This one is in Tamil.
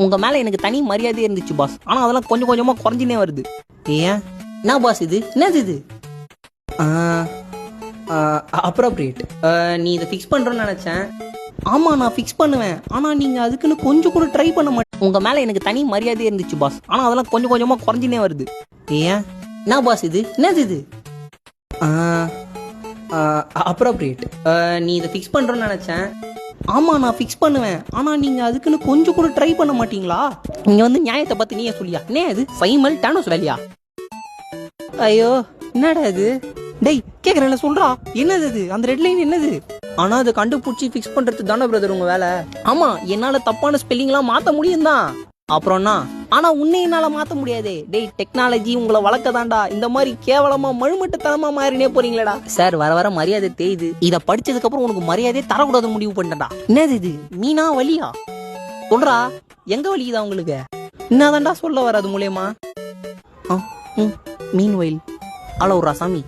உங்க மேல எனக்கு தனி மரியாதையே இருந்துச்சு பாஸ். ஆனா அதெல்லாம் கொஞ்சம் கொஞ்சமா குறைஞ்சினே வருது. ஏன் என்ன பாஸ் இது? என்னது இது? அப்ரோப்ரியேட். நீ இதை ஃபிக்ஸ் பண்றேன்னு நினைச்சேன். ஆமா நான் ஃபிக்ஸ் பண்ணுவேன். ஆனா நீங்க அதுக்குன்னு கொஞ்சம் கூட ட்ரை பண்ண மாட்டேன். உங்க மேல எனக்கு தனி மரியாதையே இருந்துச்சு பாஸ். ஆனா அதெல்லாம் கொஞ்சம் கொஞ்சமா குறைஞ்சினே வருது. ஏன் என்ன பாஸ் இது? என்னது இது? அப்ரோப்ரியேட். நீ இதை ஃபிக்ஸ் பண்றேன்னு நினைச்சேன். ஆமா நான் ஃபிக்ஸ் பண்ணுவேன். ஆனா நீங்க அதுக்குன்னு கொஞ்சம் கூட ட்ரை பண்ண மாட்டீங்களா? நீங்க வந்து நியாயத்தை பத்தி நீயே சொல்லியா? என்ன இது ஃபைமல் டானோஸ் வேலையா? ஐயோ என்னடா இது? டேய் கேக்குறேன்ல சொல்றா, என்னது இது? அந்த ரெட் லைன் என்னது? ஆனா அதை கண்டுபிடிச்சி ஃபிக்ஸ் பண்றது தானே பிரதர் உங்க வேலை. ஆமா என்னால தப்பான ஸ்பெல்லிங்லாம் மாத்த முடியும் தான். அப்புறம்னா ஆனா உன்னை என்னால மாத்த முடியாதே. டேய் டெக்னாலஜி உங்களை வளர்க்கதாண்டா. இந்த மாதிரி கேவலமா மழுமட்டுத்தனமா மாறினே போறீங்களடா சார். வர வர மரியாதை தேயுது. இதை படிச்சதுக்கு அப்புறம் உனக்கு மரியாதையே தரக்கூடாதுன்னு முடிவு பண்ணிட்டா. என்னது இது? மீனா வலியா? சொல்றா எங்க வலிக்குதா உங்களுக்கு? என்னதான்டா சொல்ல வராது மூலியமா? மீன் வயல் அளவுரா சாமி.